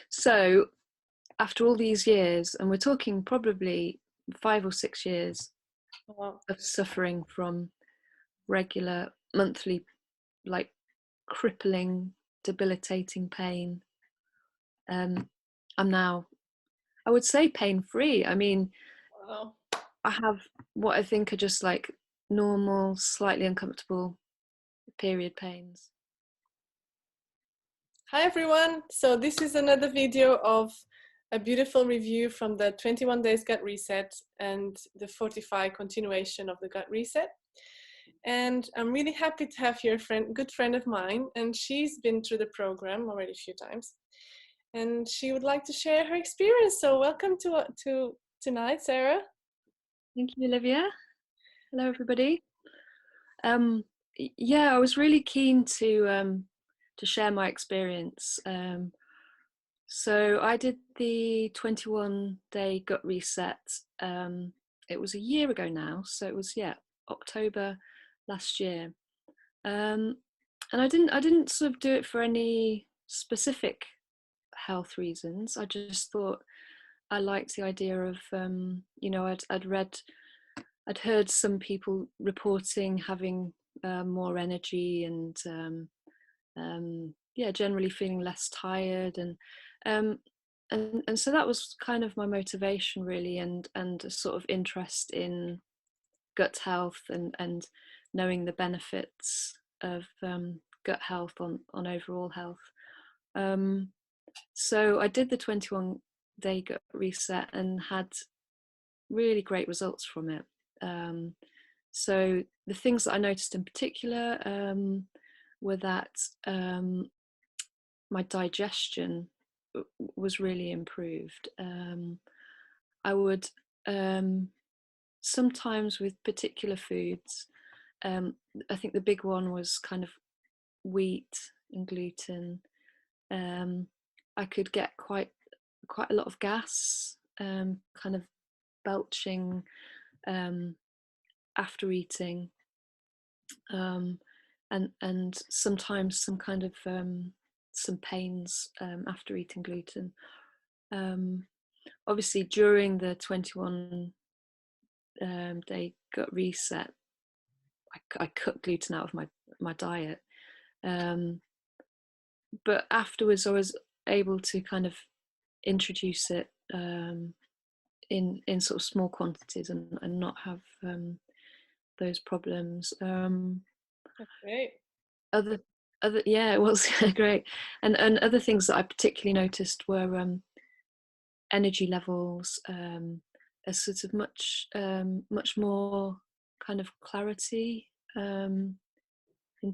So after all these years, and we're talking probably 5 or 6 years Wow. of suffering from regular monthly, like crippling, debilitating pain, I'm now, I would say, pain-free. I mean, Wow. I have what I think are just like normal, slightly uncomfortable period pains. Hi everyone. So this is another video of a beautiful review from the 21 days gut reset and the 45 continuation of the gut reset. And I'm really happy to have here a good friend of mine, and she's been through the program already a few times, and she would like to share her experience. So welcome to tonight, Sarah. Thank you, Olivia. Hello, everybody. Yeah, I was really keen to share my experience. So I did the 21-day gut reset. It was a year ago now, so it was October last year. And I didn't sort of do it for any specific health reasons. I just thought I liked the idea of I'd heard some people reporting having more energy and generally feeling less tired, and so that was kind of my motivation really, and a sort of interest in gut health and knowing the benefits of gut health on overall health. So I did the 21-day gut reset and had really great results from it. So the things that I noticed in particular were that my digestion was really improved. I would sometimes with particular foods, I think the big one was kind of wheat and gluten. I could get quite a lot of gas, kind of belching after eating, and sometimes some kind of some pains after eating gluten. Obviously, during the 21 day gut reset, I cut gluten out of my diet, but afterwards I was able to kind of introduce it in sort of small quantities and not have those problems. That's great. Other yeah, it was great. And other things that I particularly noticed were energy levels, a sort of much more kind of clarity in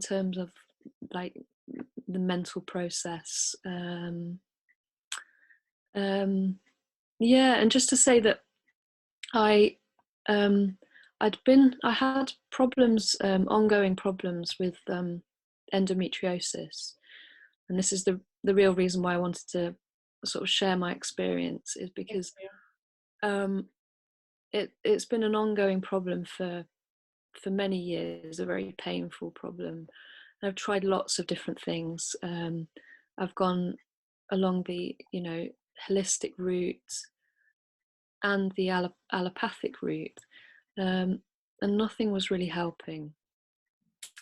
terms of like the mental process. Yeah, and just to say that I had problems, ongoing problems with endometriosis, and this is the real reason why I wanted to sort of share my experience, is because it's been an ongoing problem for many years, a very painful problem. And I've tried lots of different things. I've gone along the holistic route and the allopathic route, and nothing was really helping.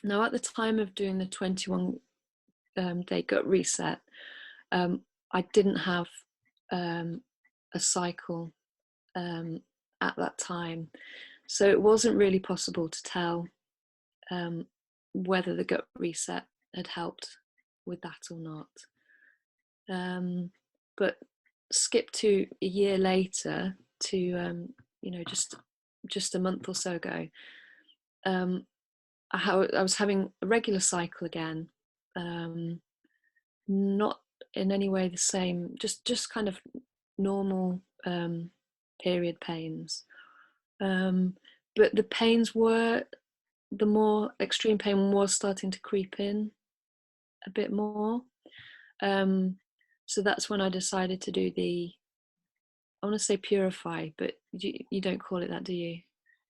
Now, at the time of doing the 21 day gut reset, I didn't have a cycle at that time, so it wasn't really possible to tell whether the gut reset had helped with that or not. But skip to a year later, to just a month or so ago, I was having a regular cycle again, not in any way the same, just kind of normal period pains, but the pains were, the more extreme pain was starting to creep in a bit more. So that's when I decided to do I want to say purify, but you don't call it that, do you?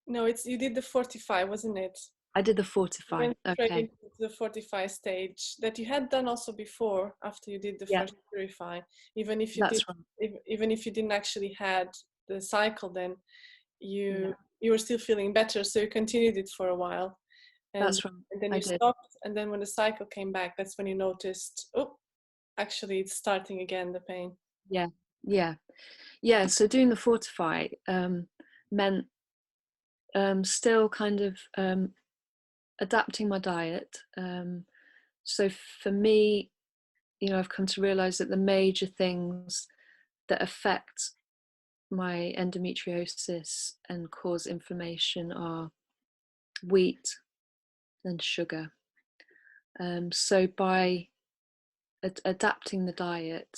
No, you did the 45, wasn't it? I did the You fortify. went straight Okay. into the fortify stage that you had done also before after you did the Yeah, first purify. Even if you did, that's right. even if you didn't actually had the cycle, then Yeah, you were still feeling better, so you continued it for a while, and that's right. then I you did. stopped, and then when the cycle came back, that's when you noticed, oh, actually it's starting again, the pain. Yeah, yeah, yeah. So doing the fortify meant still kind of adapting my diet. So for me, you know, I've come to realize that the major things that affect my endometriosis and cause inflammation are wheat and sugar. So by adapting the diet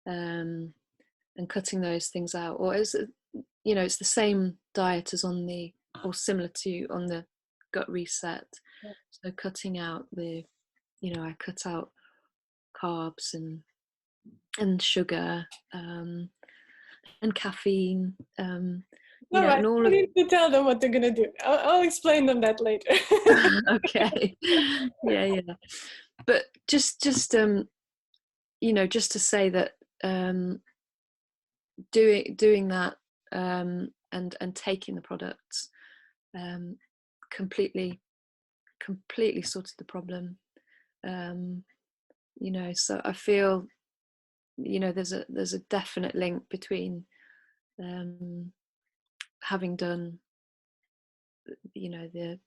and cutting those things out, or as you know, it's the same diet as on the, or similar to on the gut reset. Yeah. So cutting out the, you know, I cut out carbs and sugar and caffeine, you All know, right, and all you of. need to tell them what they're gonna do. I'll explain them that later. Okay, yeah, but just you know, just to say that doing that and taking the products um, completely sorted the problem. You know, so I feel, you know, there's a definite link between having done, you know, the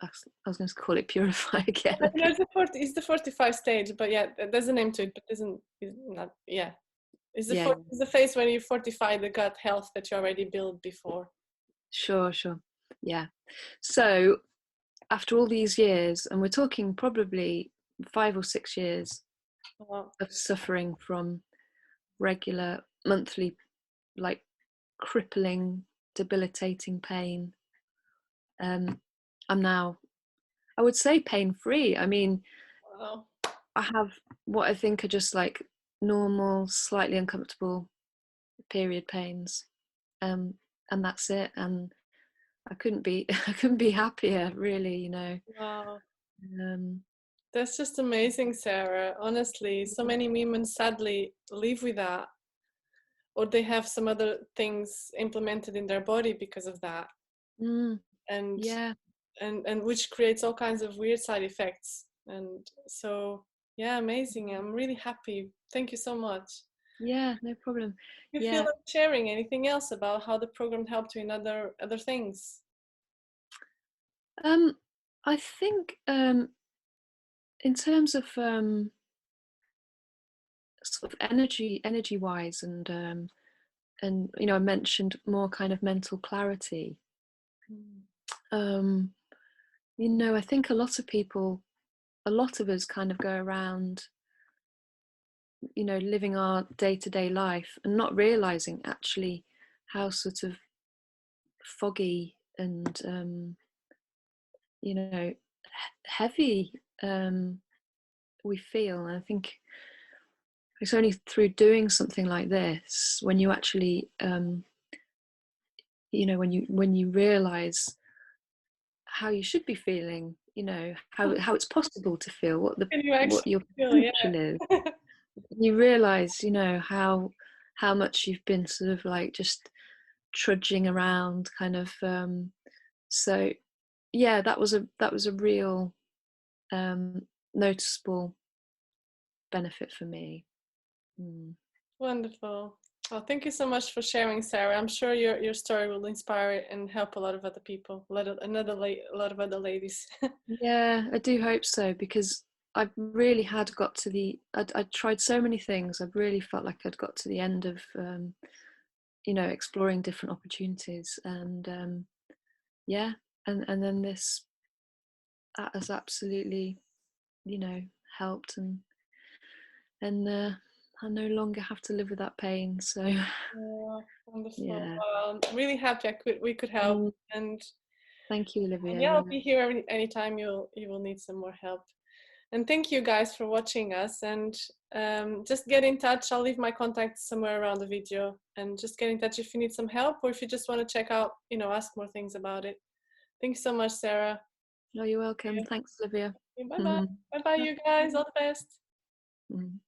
I was going to call it purify again. There's it's the 45 stage, but yeah, there's a name to it, but is not, yeah. Yeah, It's the phase when you fortify the gut health that you already built before. sure, yeah. So after all these years, and we're talking probably 5 or 6 years Wow. of suffering from regular monthly, like, crippling, debilitating pain, I'm now, I would say, pain free. I mean, Wow. I have what I think are just like normal, slightly uncomfortable period pains, um, and that's it. And I couldn't be I couldn't be happier, really. You know. Wow. Um, That's just amazing, Sarah. Honestly, so many women sadly live with that, or they have some other things implemented in their body because of that, mm, and yeah, and which creates all kinds of weird side effects. And so, yeah, amazing. I'm really happy. Thank you so much. yeah, no problem. You feel Yeah, like sharing anything else about how the program helped you in other things? um, I think in terms of sort of energy wise, and you know, I mentioned more kind of mental clarity. Mm. Um, you know, I think a lot of people, a lot of us kind of go around, you know, living our day-to-day life and not realizing actually how sort of foggy and you know, heavy we feel. And I think it's only through doing something like this, when you actually you know, when you realize how you should be feeling, you know, how it's possible to feel, Can you what actually your feel? Yeah. potential is, you realize, you know, how much you've been sort of like just trudging around, kind of. So yeah, that was a real noticeable benefit for me. Mm. Wonderful. Well, thank you so much for sharing, Sarah. I'm sure your story will inspire and help a lot of other people, a lot of other ladies. Yeah, I do hope so, because I really had got to the. I tried so many things. I've really felt like I'd got to the end of, you know, exploring different opportunities, and yeah, and then this, that has absolutely, you know, helped, and I no longer have to live with that pain. So Yeah, wonderful. yeah. Well, I'm really happy we could help, Mm, and thank you, yeah, Olivia. I'll Yeah. be here anytime you will need some more help. And thank you guys for watching us, and just get in touch. I'll leave my contacts somewhere around the video, and just get in touch if you need some help, or if you just want to check out, ask more things about it. Thanks so much, Sarah. Oh, you're welcome. Thanks, Olivia. Bye bye. Bye bye, you guys. All the best. Mm.